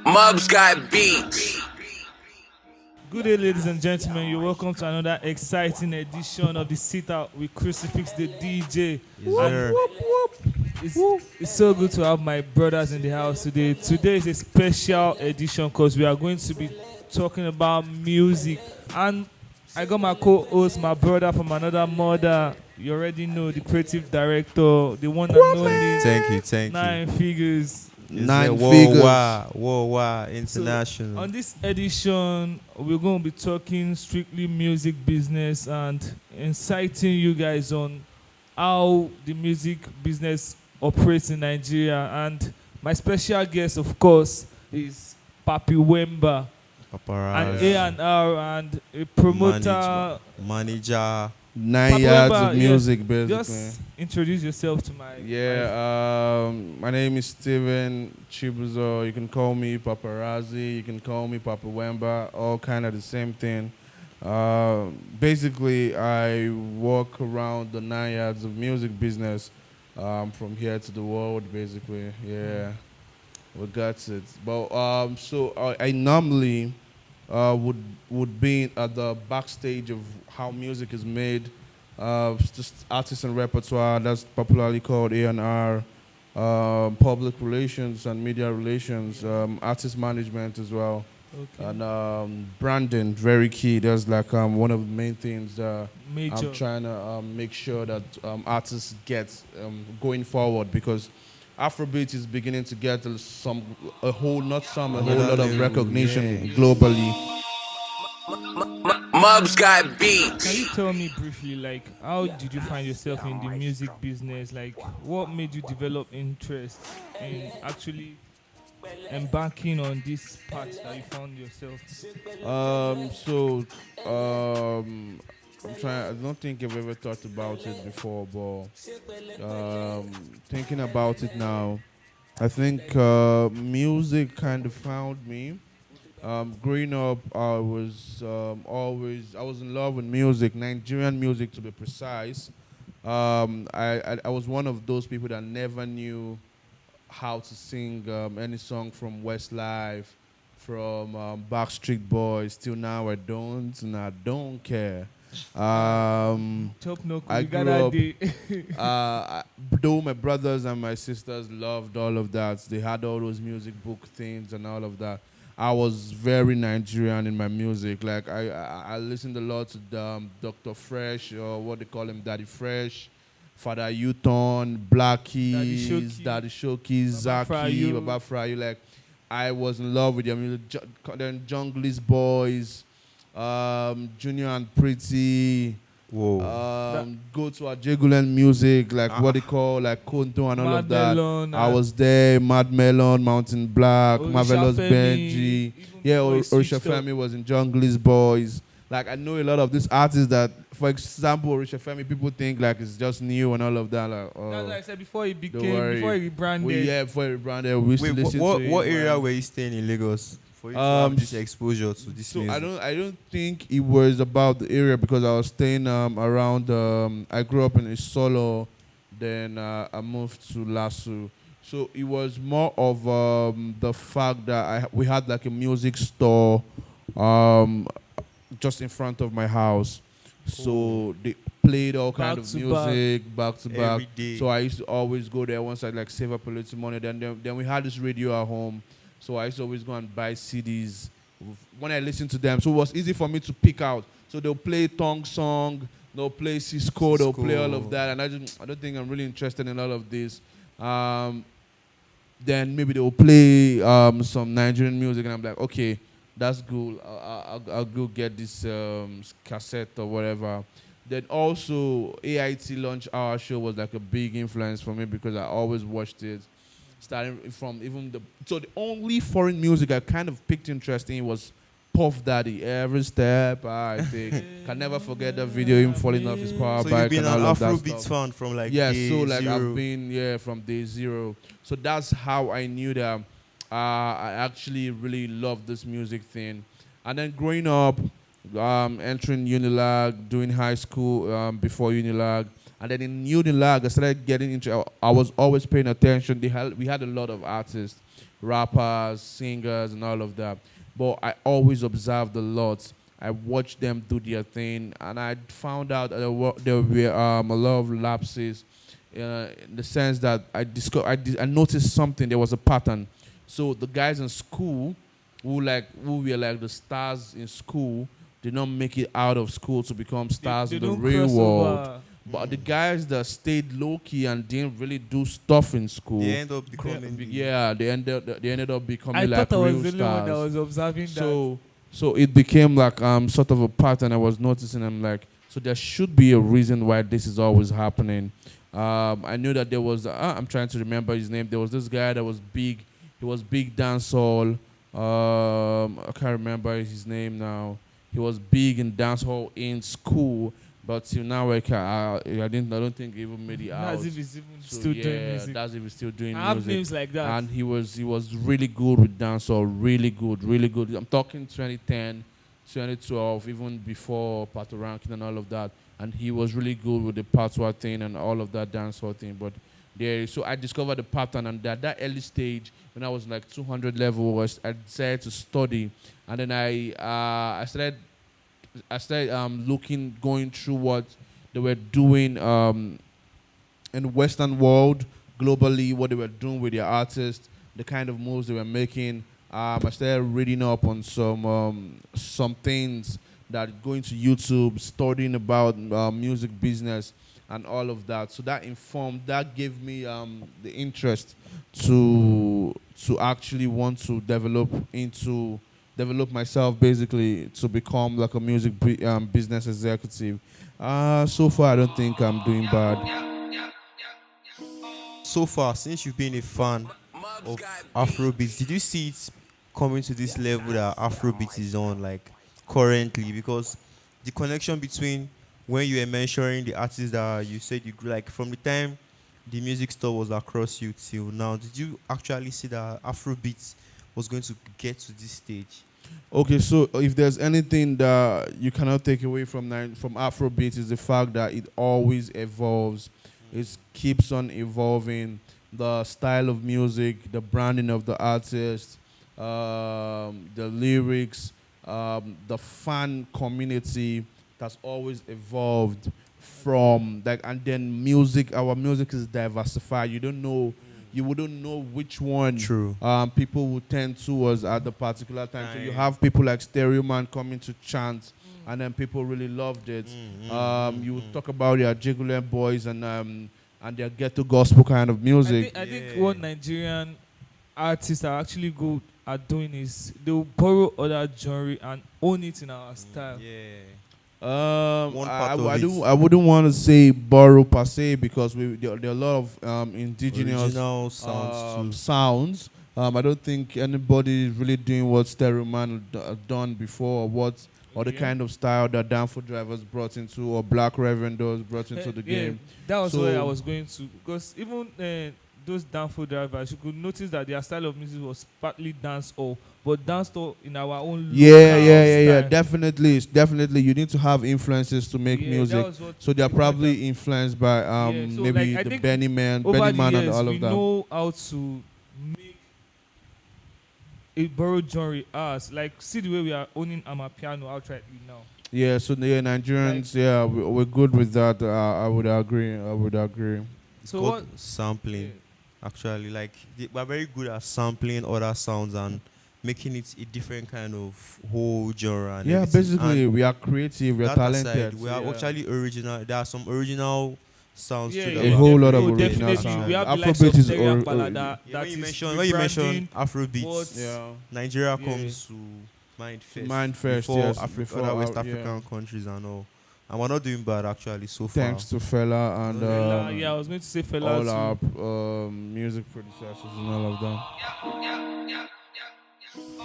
Mubs got beats. Good day, ladies and gentlemen. You're welcome to another exciting edition of the Sit Out with Crucifix the DJ. Yes, And sir. it's so good to have my brothers in the house today. Today is a special edition because we are going to be talking about music. And I got my co-host, my brother from another mother. You already know the creative director, the one and only Thank you. Nine Figures. Is Nine it figures. worldwide, So, international? on this edition, we're going to be talking strictly music business and inciting you guys on how the music business operates in Nigeria. And my special guest, of course, is Papi Wemba, an Paparazzi, A&R and a promoter. manager. 9 Papa yards Wemba, of music, yes, basically. just introduce yourself to my My name is Steven Chibuzo. You can call me Paparazzi. You can call me Papa Wemba. All kind of the same thing. Basically, I walk around the 9 yards of music business from here to the world, basically. Yeah, we got it. But I normally would be at the backstage of how music is made, just artists and repertoire. That's popularly called A&R, public relations and media relations, artist management as well, okay, and branding. Very key. That's like one of the main things that major. I'm trying to make sure that artists get going forward, because Afrobeat is beginning to get a whole lot of recognition globally. Mubs got Can you beats. tell me briefly, like, how did you find yourself in the music business? Like, what made you develop interest in actually embarking on this path that you found yourself? So, I'm trying. I don't think I've ever thought about it before, but thinking about it now, I think music kind of found me. Growing up, I was in love with music, Nigerian music to be precise. I was one of those people that never knew how to sing any song from Westlife, from Backstreet Boys. Till now, I don't, and I don't care. Chop no I you got grew that up. day. Though my brothers and my sisters loved all of that, they had all those music book things and all of that. I was very Nigerian in my music. Like I listened a lot to Dr. Fresh, or what they call him, Daddy Fresh, Father Uton, Black Keys, Shoki, Daddy Shoki, Baba Zaki, Frayo. Baba Frayu. Like I was in love with their music. Then Junglist Boys, Junior and Pretty. Whoa. Go to our Jagulan music, like what they call like Konto and all Mad of that. Melon, I was there, Mad Melon, Mountain Black, Orisha Marvelous Femi, Benji. even Yeah, before he Orisha switched up. Femi was in Junglist Boys. Like I know a lot of these artists that, for example, Orisha Femi, people think like it's just new and all of that. Like, That's like I said before he don't became, worry. before he rebranded. Before we rebranded, we used Wait, to listen what to it. what area when- were you staying in Lagos for you to Um, have this exposure to this So music? I don't think it was about the area, because I was staying around. I grew up in Isolo, then I moved to Lasso. So it was more of the fact that we had like a music store um, just in front of my house. So they played all kind Back of to back. music back to back. Every day. So I used to always go there once I like save up a little money. Then we had this radio at home, so I used to always go and buy CDs when I listened to them. So it was easy for me to pick out. So they'll play Tong Song, they'll play Cisco, they'll play all of Cisco. that, and I don't think I'm really interested in all of this. Then maybe they'll play some Nigerian music, and I'm like, okay, that's good. I'll go get this cassette or whatever. Then also AIT Lunch Hour Show was like a big influence for me, because I always watched it. Starting from the only foreign music I kind of picked interest in was Puff Daddy. Every step I take, can never forget that video, him falling off his power So bike you've been and an all of that Afrobeats stuff. fan from like Yeah, day so like zero. I've been from day zero. So that's how I knew that I actually really loved this music thing. And then growing up, entering Unilag, doing high school before Unilag, And then in Unilag, I started getting into. I was always paying attention. We had a lot of artists, rappers, singers, and all of that. But I always observed a lot. I watched them do their thing, and I found out that there were a lot of lapses, in the sense that I noticed something. There was a pattern. So the guys in school, who were like the stars in school, did not make it out of school to become stars They in the don't real cross world. over. But the guys that stayed low key and didn't really do stuff in school, They end up becoming they ended up becoming I like thought I was real the only one that stars. was observing So it became like sort of a pattern I was noticing. I'm like, so there should be a reason why this is always happening. I knew that there was. I'm trying to remember his name. There was this guy that was big. He was big dancehall. I can't remember his name now. He was big in dancehall in school, but till now I don't think he even made it that. out. As if he's even So still yeah, doing music. that's if he's still doing I have music. names like that. And he was really good with dancehall, really good, really good. I'm talking 2010, 2012, even before Pato Rankin and all of that. And he was really good with the patois thing and all of that dancehall thing. But so I discovered the pattern, and that early stage when I was like 200 level, I decided to study, and then I started going through what they were doing in the Western world, globally, what they were doing with their artists, the kind of moves they were making. I started reading up on some things, that going to YouTube, studying about music business and all of that. So that gave me the interest to actually want to develop myself, basically to become like a music business executive. So far, I don't think I'm doing bad. So far, since you've been a fan of Afrobeats, did you see it coming to this level that Afrobeats is on, like currently? Because the connection between when you were mentioning the artists that you said you grew, like from the time the music store was across you till now, did you actually see that Afrobeats was going to get to this stage? Okay, so if there's anything that you cannot take away from Afrobeat, is the fact that it always evolves. It keeps on evolving. The style of music, the branding of the artist, the lyrics, the fan community that's always evolved from like, and then music. Our music is diversified. You wouldn't know which one True. people would tend towards at the particular time. So you have people like Stereo Man coming to chant, and then people really loved it. You would talk about your Jiggle Boys and their ghetto gospel kind of music. I think what Nigerian artists are actually good at doing is they'll borrow other genre and own it in our style. One part of it. I wouldn't want to say borrow per se, because there are a lot of indigenous Original sounds too. sounds. I don't think anybody is really doing what Stereo Man done before, or the kind of style that Danfo Drivers brought into, or Black Revendos brought into the game. That was So- where I was going to, because even those downfall drivers, you could notice that their style of music was partly dancehall, but dancehall in our own Yeah, local style. definitely. You need to have influences to make Yeah, music. that was what So they are we probably influenced by Yeah, so maybe like, I the think Benny Man, over Benny the Man, years, and all we of that. know how to make a borrowed genre ours. Like, see the way we are owning Amapiano outrightly now. Yeah, so the Nigerians, we're good with that. I would agree. It's So called what? sampling. Actually, like we're very good at sampling other sounds and making it a different kind of whole genre. And Yeah, everything. basically, And we are creative, we are that talented. aside, we are actually original. There are some original sounds Yeah, too. yeah, that A we are whole lot very of oh, good original at, definitely. sounds. We have the actually. likes Afrobeat of is Stereo or- Palada. Yeah, That when you is mention rebranding Afrobeats, what- Yeah. Nigeria Yeah. comes to mind first. Mind first, before yes, Africa, before other West yeah. African countries and all. And we're not doing bad actually so far. Thanks to Fela and Fela, yeah, I was going to say Fela all too. our music predecessors and all of them.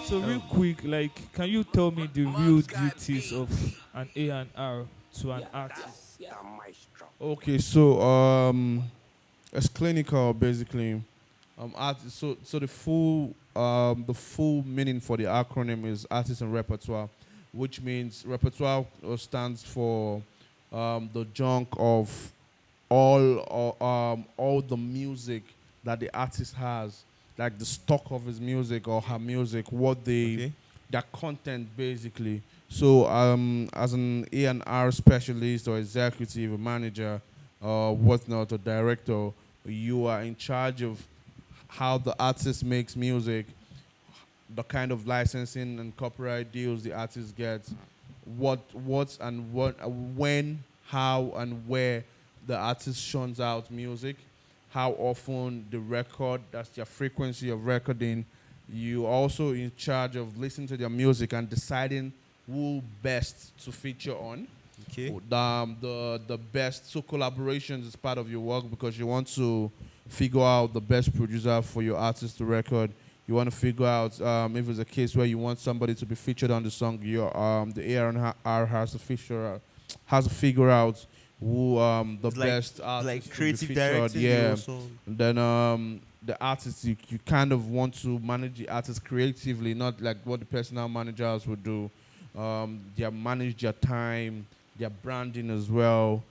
So real quick, like, can you tell me the real duties of an A&R to an artist? Okay, so it's clinical basically. So the full meaning for the acronym is artist and repertoire, which means repertoire stands for the junk of all the music that the artist has, like the stock of his music or her music, what they Okay. their content basically. So as an A&R specialist or executive or manager or whatnot or director, you are in charge of how the artist makes music, the kind of licensing and copyright deals the artist gets, what when, how and where the artist shuns out music, how often the record, that's their frequency of recording. You also in charge of listening to their music and deciding who best to feature on. Okay. The best, so collaborations is part of your work because you want to figure out the best producer for your artist to record. You want to figure out if it's a case where you want somebody to be featured on the song. Your the A&R has to figure out who the It's like best artist to be creative featured. directing the Yeah, whole song. and then the artist, you kind of want to manage the artist creatively, not like what the personal managers would do. They manage their time, their branding as well.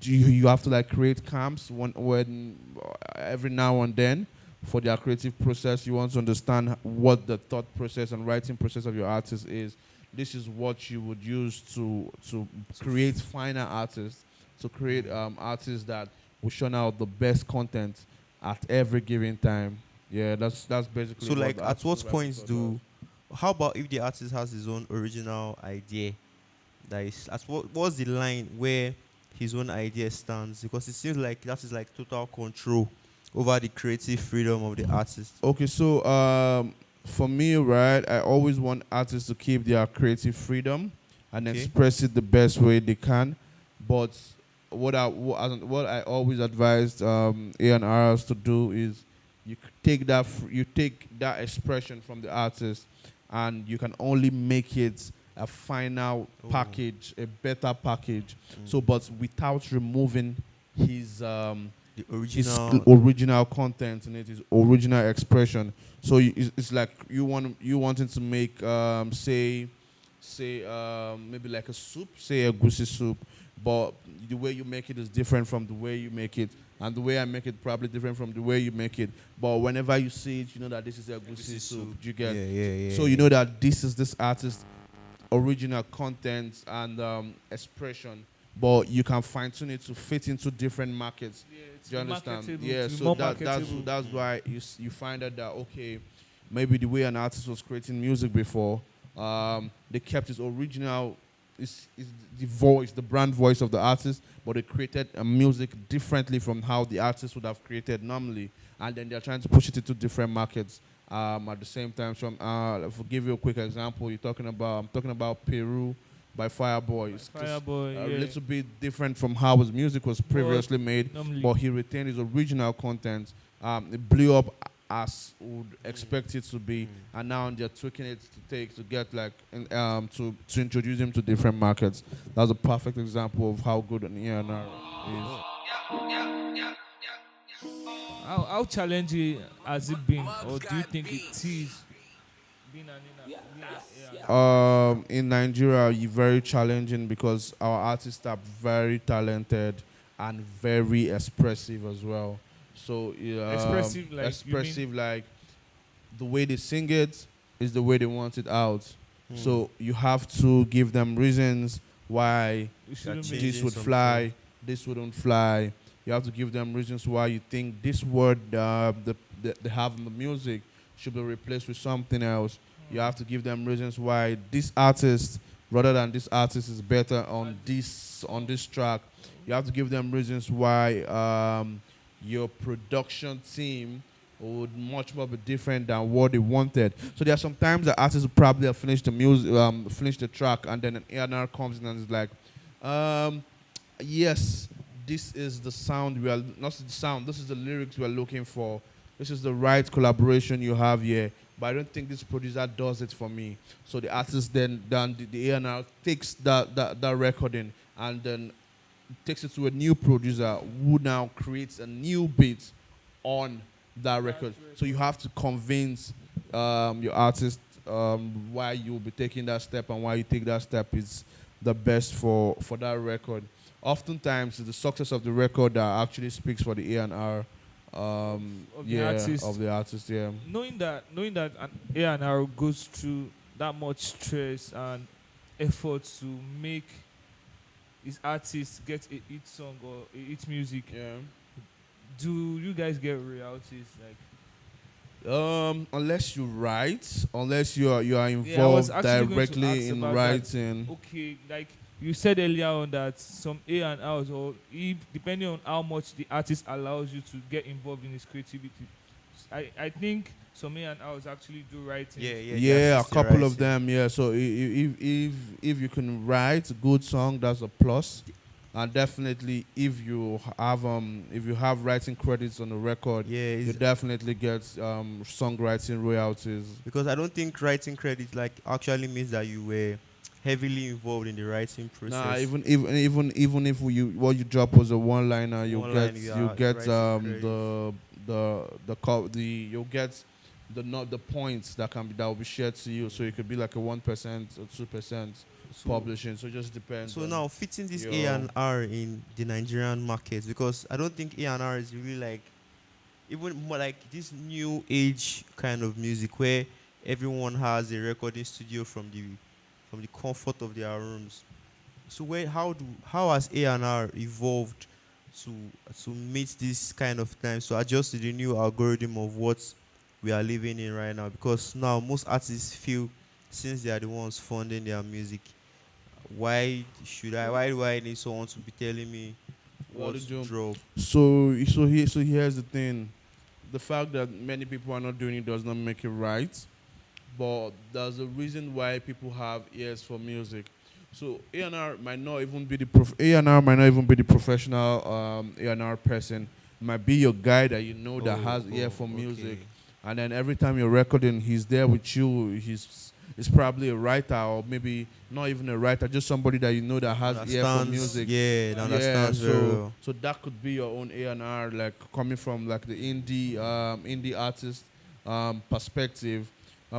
You have to like create camps when every now and then for their creative process. You want to understand what the thought process and writing process of your artist is. This is what you would use to create finer artists, to create artists that will churn out the best content at every given time. Yeah, that's basically. So what like the at what artist points director does. how about if the artist has his own original idea? That is, at what's the line where his own idea stands? Because it seems like that is like total control over the creative freedom of the artist. Okay, so for me, right, I always want artists to keep their creative freedom and Okay. express it the best way they can. But what I always advised A&Rs to do is you take that expression from the artist, and you can only make it a final Oh. package, a better package. Mm. So, but without removing his The his original. original content in it, his original expression. So it's like you wanting to make say maybe like a soup, say a goosey soup, but the way you make it is different from the way you make it, and the way I make it probably different from the way you make it. But whenever you see it, you know that this is a goosey soup. You get. Yeah, yeah, yeah. So you know that this is this artist original content and expression, but you can fine tune it to fit into different markets. Yeah, it's Do you understand? marketable, Yeah, to be so more that's marketable. that's why you find out that okay, maybe the way an artist was creating music before, they kept his original is the voice, the brand voice of the artist, but they created a music differently from how the artist would have created normally, and then they're trying to push it into different markets. At the same time, so if I give you a quick example, I'm talking about Peru by Fireboy. It's just Fireboy, a yeah. little bit different from how his music was previously made, Normally, but he retained his original content. It blew up as would expect it to be, and now they're tweaking it to get like to introduce him to different markets. That's a perfect example of how good an E&R is. how challenging has it been, Mubs or do you got think it beats. is being an In Nigeria, you're very challenging because our artists are very talented and very expressive as well. So Expressive, like, you mean? expressive, like the way they sing it is the way they want it out. Hmm. So you have to give them reasons why We shouldn't That make change- this would some fly, this wouldn't fly. You have to give them reasons why you think this word that they have in the music should be replaced with something else. You have to give them reasons why this artist, rather than this artist, is better on this track. You have to give them reasons why your production team would much more be different than what they wanted. So there are some times the artist will probably have finished the music, finished the track, and then an A&R comes in and is like, yes, this is the sound we are, not the sound, this is the lyrics we are looking for. This is the right collaboration you have here. But I don't think this producer does it for me. So the artist then the A&R takes that recording and then takes it to a new producer who now creates a new beat on that record. So you have to convince your artist why you'll be taking that step and why you think that step is the best for that record. oftentimes it's the success of the record that actually speaks for the A&R. of the Yeah, artist. of the artist. Yeah. Knowing that an A&R goes through that much stress and effort to make his artist get a hit song or a hit music, Yeah. do you guys get royalties? Like, Unless you write, unless you are yeah, I was involved actually going to directly ask in about that. writing. Okay, like you said earlier on that some A&Rs, or if depending on how much the artist allows you to get involved in his creativity, I think some A&Rs actually do writing. Yeah, they Yeah, a assist in couple of writing. them. Yeah, so if you can write a good song, that's a plus. And definitely, if you have writing credits on the record, Yeah, you definitely get songwriting royalties. because I don't think writing credit like actually means that you were heavily involved in the writing Nah, process. even if what you drop was a one liner, One line you you are get writing credit. you'll get the not the points that will be shared to you. So it could be like a 1% or 2% So, publishing. So it just depends so on now fitting this A your. and R in the Nigerian market, because I don't think A and R is really like even more like this new age kind of music where everyone has a recording studio from the comfort of their rooms. So how has A&R evolved to to meet this kind of time, to adjust to the new algorithm of what we are living in right now? Because now most artists feel, since they are the ones funding their music, why do I need someone to be telling me What what to to do? drop? So here's the thing: the fact that many people are not doing it does not make it right. But there's a reason why people have ears for music. So A&R might not even be A&R might not even be the professional A&R person. Might be your guy that you know that has ear for music, Okay. and then every time you're recording, he's there with you. He's probably a writer, or maybe not even a writer, just somebody that you know that has ear for Understands, music. yeah, that Yeah, understands very so well. that could be your own A&R, like coming from like the indie artist perspective.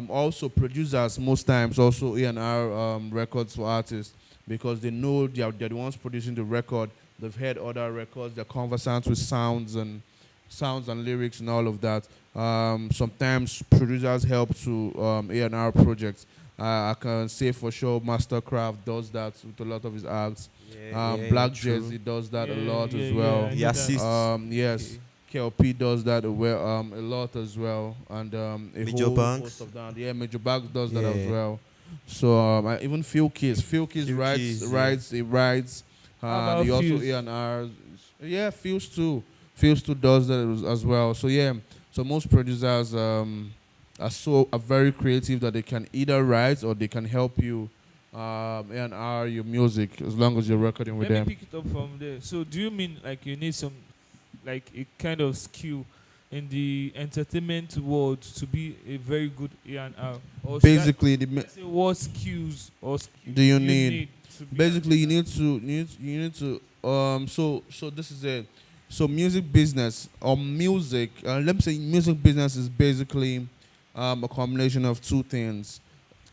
Also producers most times also A&R records for artists, because they know they're the ones producing the record. They've heard other records. They're conversant with sounds and lyrics and all of that. Sometimes producers help to A&R projects. I can say for sure Mastercraft does that with a lot of his acts. Yeah, Black true. Jersey does that a Yeah, lot yeah, as yeah. well. I He know that. assists. Yes, Okay. KLP does that a lot as well, and a Major whole host Banks. of that. Yeah, Major Banks does that as Yeah. well. So even Phil Keys Few writes keys, yeah. writes he writes, How and about he also Fuse? A&R. Yeah, Phil's too does that as well. So yeah, so most producers are very creative that they can either write or they can help you A&R your music as long as you're recording with Let me them. pick it up from there. So, do you mean like you need some, like a kind of skill in the entertainment world to be a very good A&R, or should I Basically, say what skills or do you do you need? need to be an Basically, A&R? you need to so this is it. So music business or music, let me say music business is basically a combination of two things: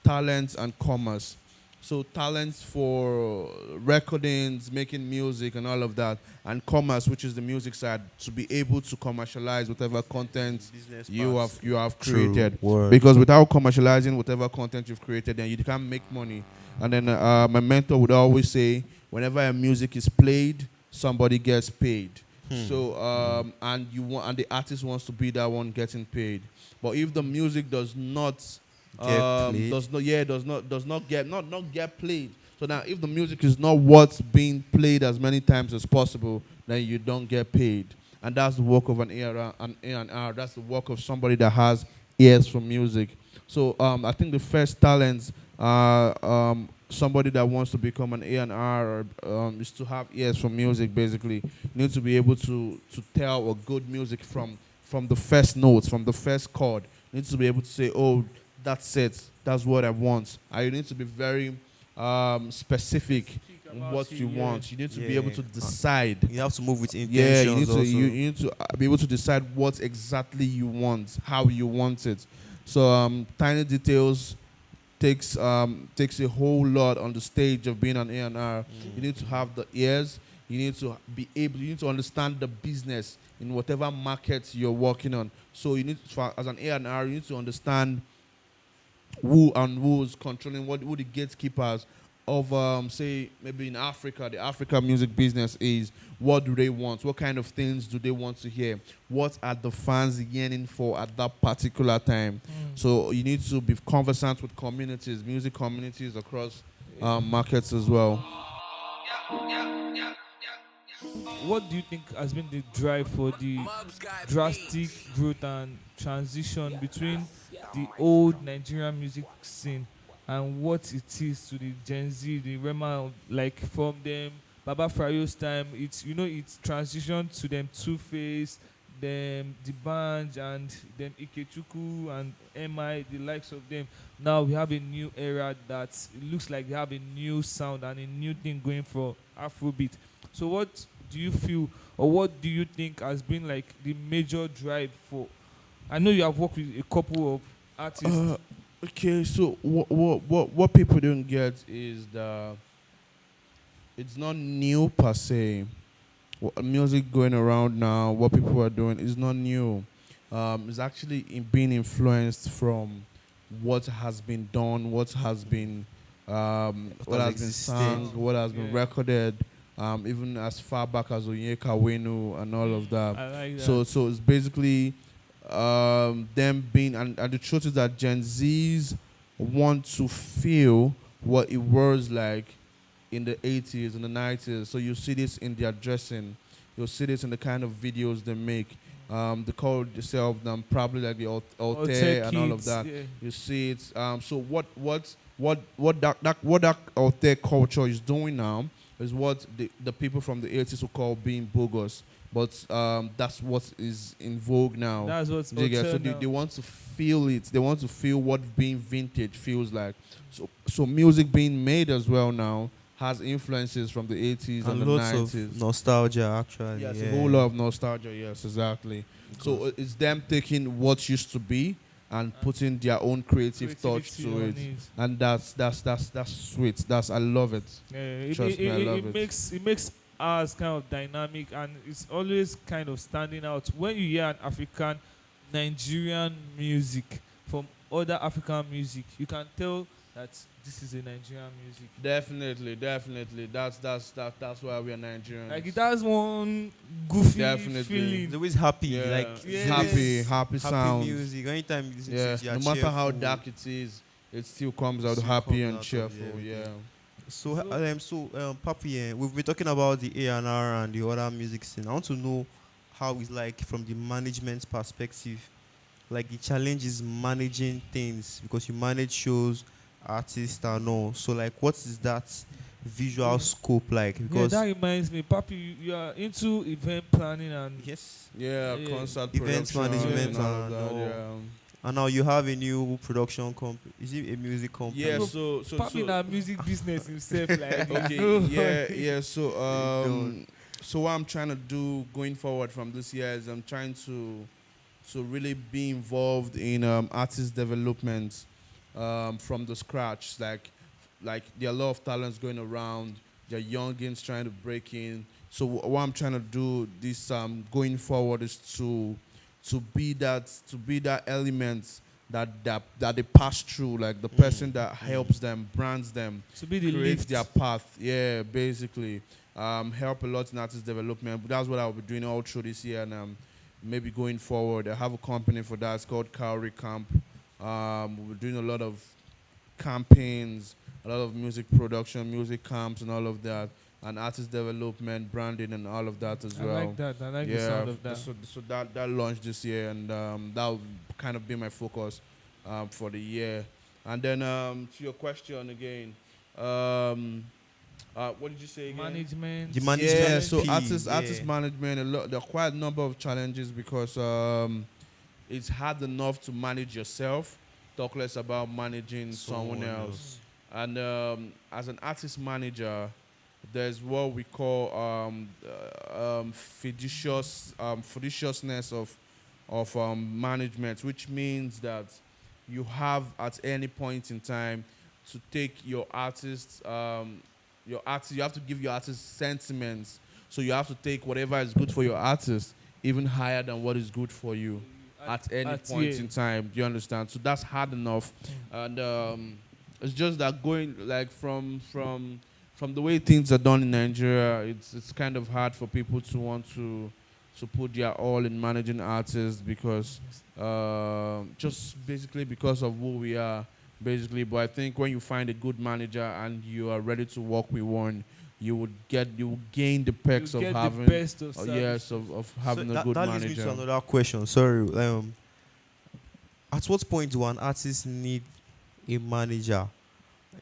talent and commerce. So talent for recordings, making music, and all of that, and commerce, which is the music side, to be able to commercialize whatever content Business you parts. have True created. word. Because without commercializing whatever content you've created, then you can't make money. And then my mentor would always say, whenever a music is played, somebody gets paid. So and the artist wants to be that one getting paid. But if the music does not Get played. does not get not get played. So now if the music is not what's being played as many times as possible, then you don't get paid. And that's the work of an A&R. That's the work of somebody that has ears for music. So I think the first talents somebody that wants to become an A&R is to have ears for music. Basically, you need to be able to tell a good music from the first notes, from the first chord. You need to be able to say, "Oh, that's it. That's what I want." And you need to be very specific in about what it, you yeah. want. You need to be able Yeah. to decide. You have to move with Yeah, intentions you also. need to be able to decide what exactly you want, how you want it. So tiny details takes a whole lot on the stage of being an A&R. You need to have the ears. You need to be able. You need to understand the business in whatever market you're working on. So you need to, as an A&R, you need to understand who and who's controlling what, who the gatekeepers of say maybe in Africa, the Africa music business is. What do they want? What kind of things do they want to hear? What are the fans yearning for at that particular time? So you need to be conversant with communities, music communities across markets as well. What do you think has been the drive for the Mubs got drastic beats. growth and transition between the old Nigerian music scene and what it is to the Gen Z, the Rema, like from them Baba Frayo's time? It's, it's transitioned to them Two Face, them the band, and them Ikechuku and MI, the likes of them. Now we have a new era that it looks like they have a new sound and a new thing going for Afrobeat. So what do you feel, or what do you think has been like the major drive for? I know you have worked with a couple of artists. Okay, so what people don't get is that it's not new per se. Music going around now, what people are doing is not new. It's actually being influenced from what has been done, what has has been existed. sung, what has been Yeah, recorded, even as far back as Onyeka Wenu and all of that. I like that. So it's basically them being, and the truth is that Gen Zs want to feel what it was like in the 80s and the 90s. So you see this in their dressing. You'll see this in the kind of videos they make. They call themselves probably like the Altair and all of Kids, that. yeah. You see it. So what that Altair culture is doing now is what the people from the 80s would call being bogus. But that's what is in vogue now. That's what's Do you get? So hotel now. they want to feel it. They want to feel what being vintage feels like. So music being made as well now has influences from the 80s and And the lots 90s. of nostalgia, actually. Yes, yeah. a whole lot of nostalgia. Yes, exactly. So it's them taking what used to be and putting their own creative touch Creativity to on it, it. and that's sweet. I love it. Yeah, it, Trust it, me, I it, love it it. makes ours kind of dynamic, and it's always kind of standing out when you hear an African Nigerian music from other African music. You can tell that this is a Nigerian music. Definitely. That's why we are Nigerians. Like it has one goofy Definitely. feeling. It's always happy, Yeah, like it's Yeah. happy happy sounds. music. Anytime you listen Yeah, to it, you are no matter how cheerful. dark it is, it still comes out Still happy comes and out of cheerful. everything. Yeah. So, Papi, So- we've been talking about the A&R and the other music scene. I want to know how it's like from the management perspective, like the challenge is managing things because you manage shows, artists, and all. So, like, what is that visual scope like? Yeah, Because that reminds me, Papi, you are into event planning and yes, Yeah, Yeah. concert Events production management and all of and that. all. Yeah. and now you have a new production company. Is it a music company? Yeah. No, So Papi na music business himself. Like, okay. Yeah. Don't. So what I'm trying to do going forward from this year is I'm trying to really be involved in artist development from the scratch. Like there are a lot of talents going around. There are youngins trying to break in. So what I'm trying to do this going forward is to be that element that they pass through, like the person that helps them, brands them, to be the creates lift. their path. Yeah, basically, help a lot in artist development. But that's what I'll be doing all through this year, and maybe going forward. I have a company for that. It's called Cowrie Camp. We're doing a lot of campaigns, a lot of music production, music camps, and all of that, and artist development, branding, and all of that as I well. like that. I like the Yeah, sound of that. so that launched this year, and that will kind of be my focus for the year. And then to your question again, what did you say again? Management. The management Yeah, so piece, artist yeah. management, there are quite a number of challenges because it's hard enough to manage yourself, talk less about managing someone else. And as an artist manager, there's what we call fiduciousness of management, which means that you have at any point in time to take your artist, you have to give your artist sentiments So you have to take whatever is good for your artist even higher than what is good for you at any point yeah. in time. Do you understand? So that's hard enough, and it's just that going like from the way things are done in Nigeria, it's kind of hard for people to want to put their all in managing artists because just basically because of who we are, basically. But I think when you find a good manager and you are ready to work with one, you would gain the perks You of get the having best of yes service. of So having a that, good that leads me to manager. another question. Sorry. At what point do an artist need a manager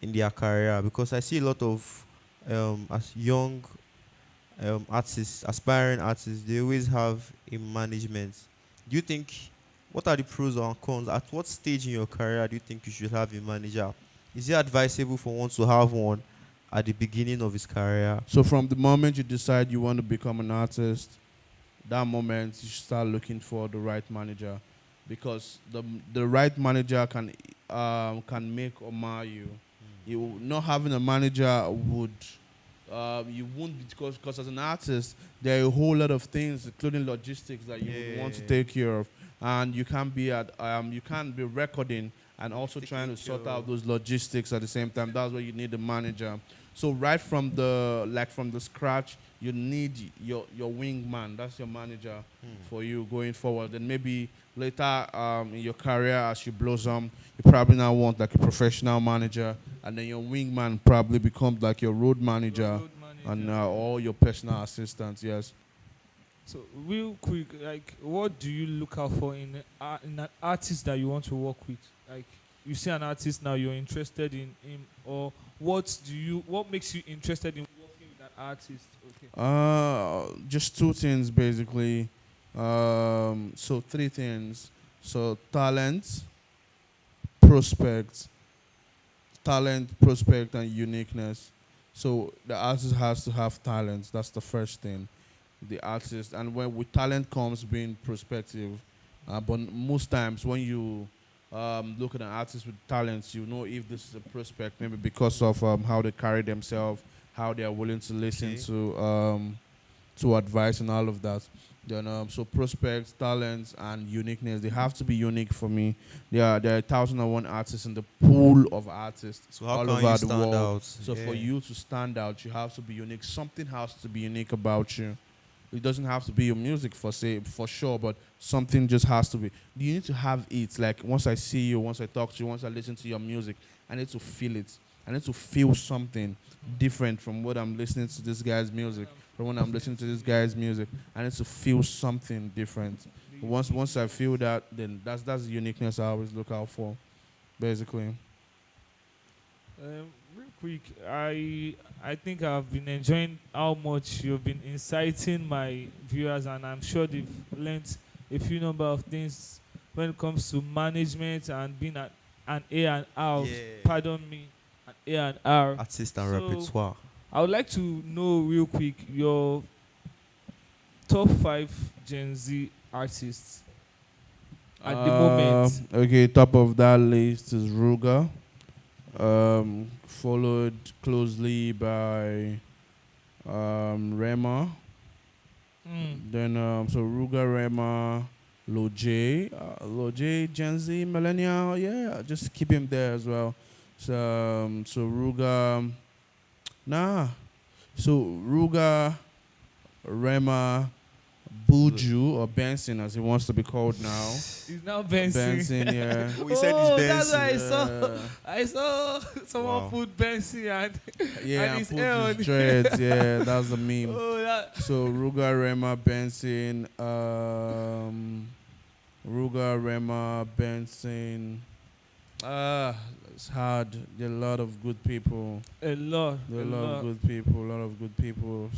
in their career? Because I see a lot of as young artists, aspiring artists, they always have a management. Do you think what are the pros and cons? At what stage in your career do you think you should have a manager? Is it advisable for one to have one at the beginning of his career? So from the moment you decide you want to become an artist, that moment you should start looking for the right manager, because the right manager can make or mar you. You not having a manager would you won't be, because as an artist there are a whole lot of things including logistics that you would want to Yeah. take care of, and you can't be recording and also trying Taking to care sort out of. those logistics at the same time. That's where you need a manager. So right from the scratch, you need your wingman. That's your manager for you going forward. And maybe later in your career, as you blossom, you probably now want like a professional manager, and then your wingman probably becomes like your road manager Road and manager. all your personal assistants. Yes. So real quick, like, what do you look out for in an artist that you want to work with? Like, you see an artist now, you're interested in him, or what makes you interested in working with an artist? Okay. Just two things basically. So three things. So prospect, prospect, and uniqueness. So the artist has to have talent. That's the first thing. The artist, and when with talent comes being prospective. But most times when you look at an artist with talents, you know if this is a prospect, maybe because of how they carry themselves, how they are willing to listen Okay. to advice and all of that. Then so prospects, talents, and uniqueness, they have to be unique for me. There are 1,001 artists in the pool of artists So how all can you over the stand world. out? So for Yeah. you to stand out, you have to be unique. Something has to be unique about you. It doesn't have to be your music for sure, but something just has to be. You need to have it. Like once I see you, once I talk to you, once I listen to your music, I need to feel it. I need to feel something different from what I'm listening to this guy's music. From when I'm listening to this guy's music, I need to feel something different. Once I feel that, then that's the uniqueness I always look out for, basically. Real quick, I think I've been enjoying how much you've been inciting my viewers, and I'm sure they've learned a few number of things when it comes to management and being an A and R. Yeah. Pardon me, an A and R. Artist and So repertoire. I would like to know real quick your top 5 Gen Z artists at the moment. Okay, top of that list is Ruga, followed closely by Rema. Then so Ruga, Rema, Loj, Gen Z, Millennial. Yeah, just keep him there as well. So Ruga, nah. So Ruga, Rema, Buju or Benson as he wants to be called now. He's now Benson. Benson, yeah. Oh, he said he's That's Benson. why I saw. Yeah. I saw someone Wow. put Benson and Yeah, and and his put hair on. his dreads. Yeah, that's the meme. Oh, that. So Ruga, Rema, Benson, Ruga, Rema, Benson. It's hard. There are a lot of good people. A lot. There are A a lot lot. of good people. A lot of good people.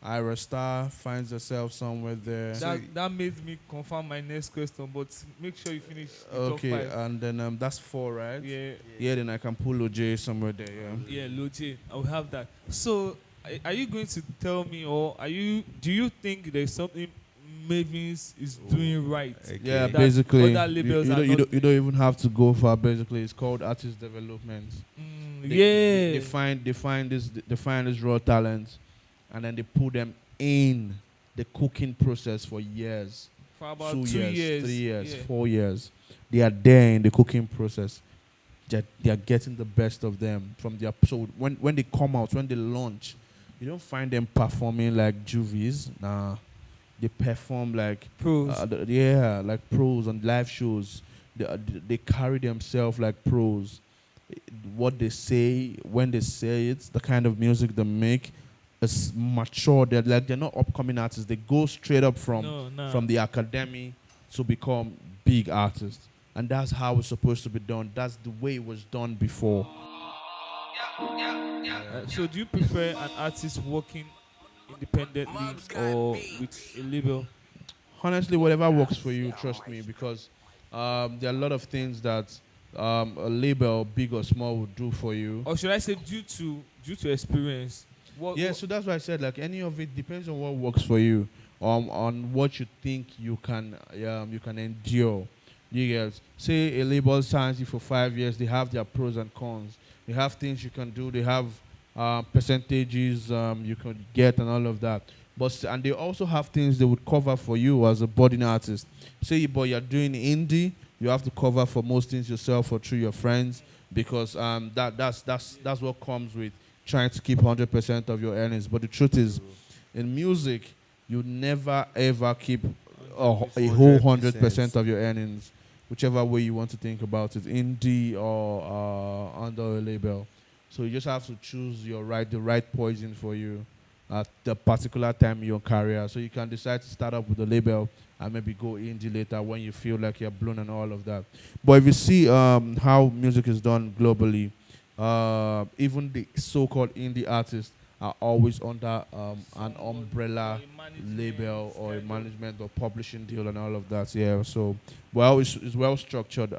Ira Star finds herself somewhere there. That made me confirm my next question, but make sure you finish the Okay, top 5. and then that's 4, right? Yeah. Yeah, then I can pull OJ somewhere there. Yeah. Yeah, Loje. I will have that. So, are you going to tell me, or do you think there's something Mavins is doing right? Okay. Yeah, That basically, other labels are you not don't even have to go far. Basically, it's called artist development. They Yeah. find this raw talent, and then they put them in the cooking process for years, For about 2 years, 3 2 years. years, Yeah. 4 years. They are there in the cooking process. They are getting the best of them from their. So when they come out, when they launch, you don't find them performing like juvies. Nah, they perform like Pros. like pros on live shows. They carry themselves like pros. What they say when they say it, the kind of music they make is mature. They're not upcoming artists. They go straight up No, nah. from the academy to become big artists, and that's how it's supposed to be done. That's the way it was done before. So do you prefer an artist working independently or with a label? Honestly, whatever works for you, trust me, because there are a lot of things that a label, big or small, will do for you. Or should I say due to experience? Yeah, so that's why I said like any of it depends on what works for you, on what you think you can endure. You get say a label signs you for 5 years, they have their pros and cons. They have things you can do. They have percentages you can get and all of that. And they also have things they would cover for you as a budding artist. Say, but you're doing indie, you have to cover for most things yourself or through your friends because that's what comes with trying to keep 100% of your earnings. But the truth is, in music, you never ever keep a whole 100% of your earnings, whichever way you want to think about it, indie or under a label. So you just have to choose the right poison for you at the particular time in your career. So you can decide to start up with a label and maybe go indie later when you feel like you're blown and all of that. But if you see how music is done globally, even the so-called indie artists are always under an umbrella label or a management or publishing deal and all of that. Yeah, so it's well structured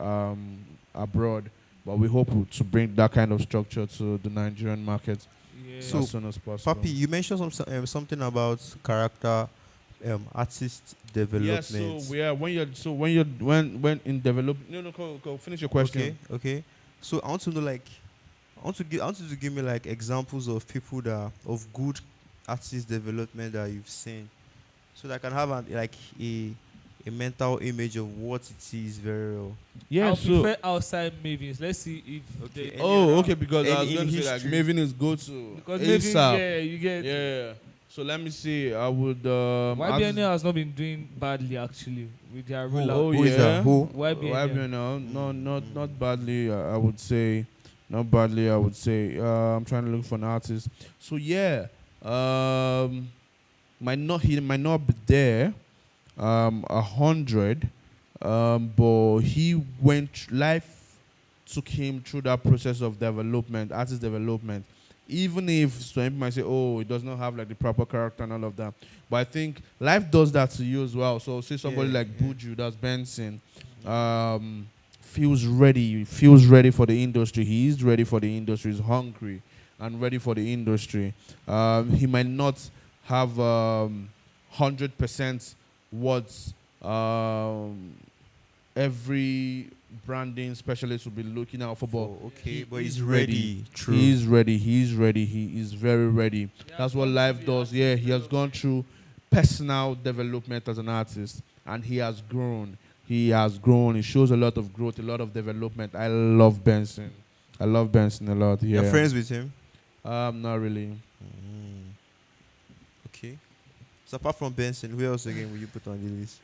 abroad, but we hope to bring that kind of structure to the Nigerian market So, as soon as possible. Papi, you mentioned something about character, artist development. When in develop. No, go finish your question. Okay. So I want to know, like, I want you to give me like examples of people of good artist development that you've seen, so that I can have a mental image of what it is very well. I'll prefer outside Mavins. Let's see if Okay. they, Okay, because I And was in going to say like history. Maven is go to because Mavins, ASAP. yeah, you get. Yeah. So let me see. I would. YBNL has not been doing badly actually with their rollout. Who is that? Who? YBNL. YBNL. No, not badly. I would say, not badly. I would say. I'm trying to look for an artist. So yeah. He might not be there. 100. But he went. Life took him through that process of development, artist development. Even if some people might say, "Oh, it does not have like the proper character and all of that," but I think life does that to you as well. So, say somebody like Buju, that's Benson, feels ready for the industry. He is ready for the industry. He's hungry and ready for the industry. He might not have 100% what every branding specialist will be looking out for. But he's ready. True. He's ready. He is very ready. That's what life does. Yeah, he has gone through personal development as an artist, and he has grown. He shows a lot of growth, a lot of development. I love Benson a lot. Yeah. You're friends with him? Not really. Okay. So apart from Benson, who else again will you put on the list?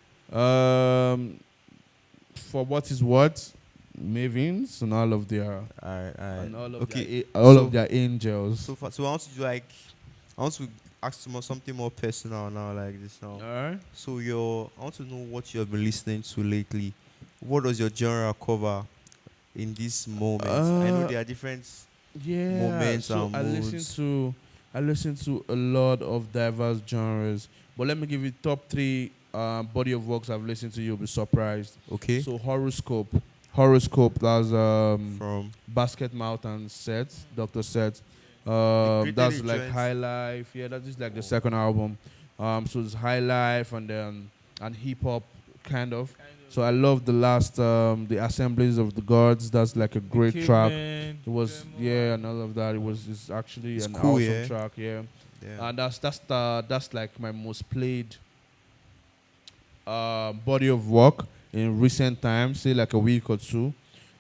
For what is what, Mavins and all of their Alright. all of their angels. So I want to ask you something more personal now, like this now. Alright. So I want to know what you have been listening to lately. What does your genre cover in this moment? I know there are different moments so and I moods. listen to a lot of diverse genres, but let me give you top 3 body of works I've listened to. You'll be surprised. Okay. So horoscope, that's From Basket Mouth and Set, Dr. Set. Great That's Daily like Joints. High Life. Yeah, that is like the second album. So it's High Life and hip hop kind of. So I love the last the Assemblies of the Gods. That's like a great track. Caveman, It was Demo, yeah, and all of that. It's actually It's an cool, awesome yeah. track. Yeah, Yeah. and that's like my most played body of work in recent times, say like a week or two,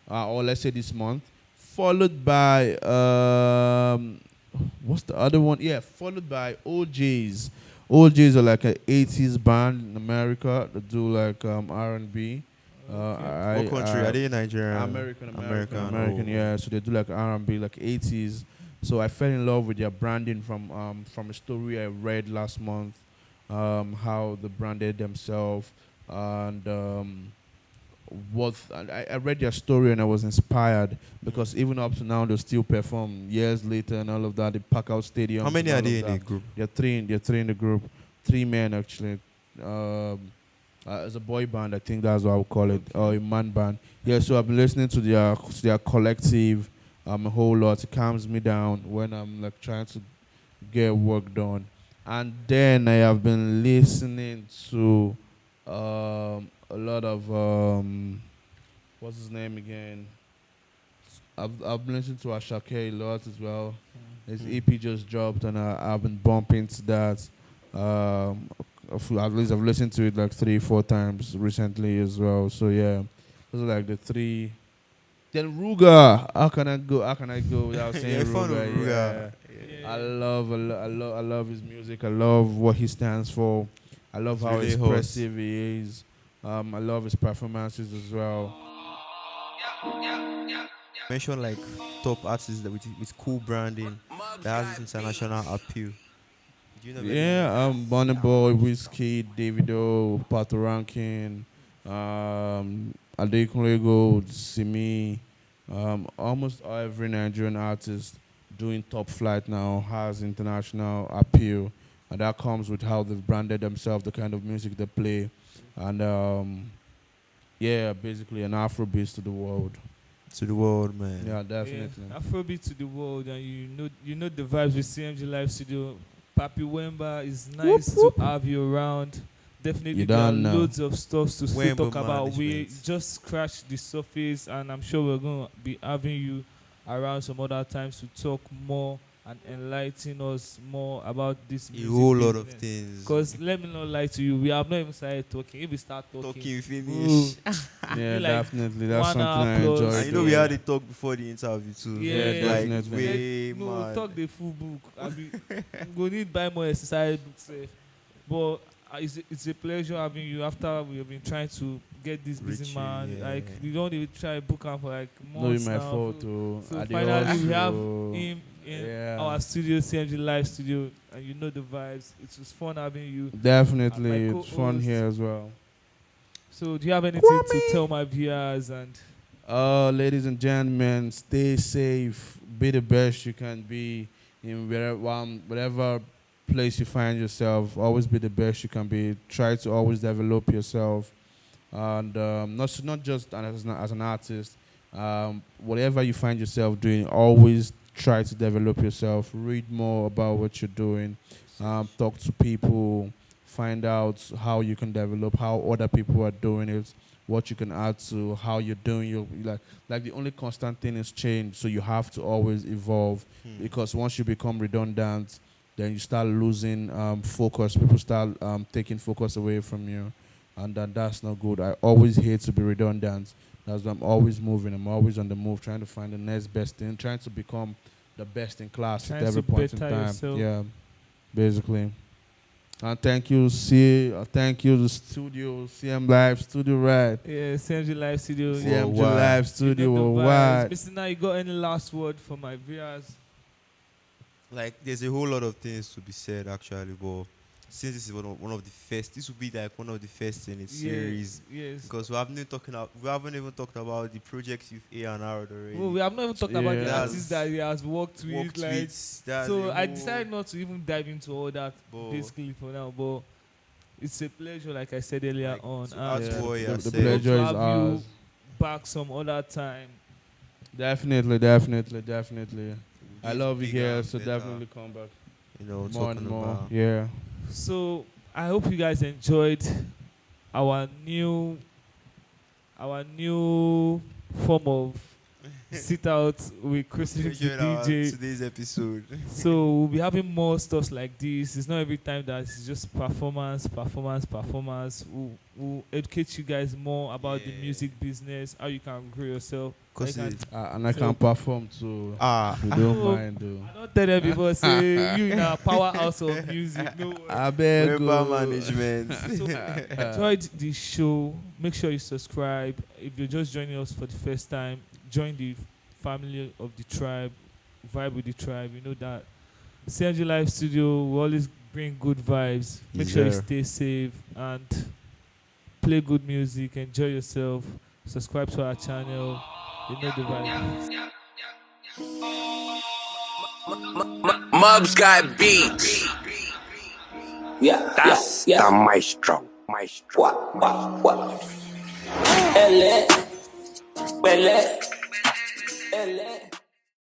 or let's say this month, followed by what's the other one? Yeah, followed by OJs. OJs are like an 80s band in America that do like R&B. What country? Are they Nigerian? American. Oh. Yeah, so they do like R&B, like 80s. So I fell in love with their branding from a story I read last month, how they branded themselves, and I read their story and I was inspired because even up to now they still perform years later and all of that. They pack out stadiums. How many and are all they of in a that. group? They're three in the group, 3 men actually. As a boy band, I think that's what I would call it, or a man band. Yeah, so I've been listening to their collective a whole lot. It calms me down when I'm like trying to get work done. And then I have been listening to a lot of what's his name again? I've been listening to Ashake a lot as well. His EP just dropped, and I've been bumping to that. At least I've listened to it like 3 4 times recently as well. So yeah, those are like the three. Then Ruga, how can I go? How can I go without saying Yeah, fun Ruga? with Yeah, Ruga. I love his music. I love what he stands for. I love It's how really hot. expressive he is. I love his performances as well. Mention like top artists that with cool branding Mubs that has this got international beats. appeal. Do you know of anyone? Yeah, Bonnie Boy, Whiskey, Davido, Pato Rankin, Adekunle Gold, Simi, almost every Nigerian artist doing top flight now has international appeal, and that comes with how they've branded themselves, the kind of music they play, and yeah, basically an Afrobeat to the world. To the world, man. Yeah, Yeah, definitely. Afrobeat to the world, and you know the vibes with CMG Live Studio. Papi Wemba is nice to have you around. Definitely, You there are don't know. loads of stuff to still talk Wemba about. We management. just scratched the surface, and I'm sure we're going to be having you around some other times to talk more and enlighten us more about this A music whole lot of business. things. Because let me not lie to you, we have not even started talking. If we start talking, Talking finish. ooh, Yeah, like definitely. That's 1 something hour I plus. enjoy And you know we doing. had a talk before the interview too. Yeah, Yeah, Like definitely. way no, mad. talk the full book. I be go need buy more exercise books. But it's a pleasure having you after we have been trying to get this busy Richie, man. yeah. Like we don't even try book him for like No, it's months my now. fault too. So Adios, finally we have bro. him in Yeah. our studio, CMG Live Studio, and you know the vibes. It was fun having you. Definitely, my it's fun co-host. here as well. So do you have anything to tell my viewers and Ladies and gentlemen, stay safe. Be the best you can be in whatever place you find yourself. Always be the best you can be. Try to always develop yourself, and not just as an artist. Whatever you find yourself doing, always try to develop yourself. Read more about what you're doing. Talk to people. Find out how you can develop, how other people are doing it, what you can add to how you're doing your like the only constant thing is change, so you have to always evolve because once you become redundant, then you start losing focus. People start taking focus away from you, and that's not good. I always hate to be redundant. That's why I'm always moving. I'm always on the move, trying to find the next best thing, trying to become the best in class trying at every to point in better time. yourself? Yeah, basically. And thank you, thank you, the studio, CM Live Studio, right? Yeah, CMG Live Studio. CMG Worldwide. Live Studio, You know the vibes. worldwide. Mr. Now, you got any last word for my viewers? Like there's a whole lot of things to be said actually, but since this is one of the first, this will be like one of the first in its series Yes. because we haven't even talked about the projects you've A&R'd already. Well, we have not even talked about the Yeah. artists that he has worked with. Worked Like, with, that's so a I whole- decided not to even dive into all that But- basically for now. But it's a pleasure, like I said earlier Like, on. to And add to what you the, have the said. pleasure to is have ours. you back some other time. Definitely. I Get love you bigger here, and so better, definitely come back You know, more talking and more. about Yeah. So I hope you guys enjoyed our new form of sit out with Crucifix the Enjoyed our DJ. today's episode. So we'll be having more stuff like this. It's not every time that it's just performance. We'll educate you guys more about the Yeah. music business, how you can grow yourself. Cause how you can- it, And I can perform too. ah, If you don't Oh, mind, though. I don't tell them people say you in a powerhouse of music. No worry. I beg member you. management. So, enjoyed the show. Make sure you subscribe. If you're just joining us for the first time, join the family of the tribe, vibe with the tribe. You know that CNG Live Studio will always bring good vibes. Make Yes, sure you sir. stay safe and play good music. Enjoy yourself. Subscribe to our channel. You know the vibe. Mubs got beats. Yeah, that's the maestro. What? LA, LA, LA.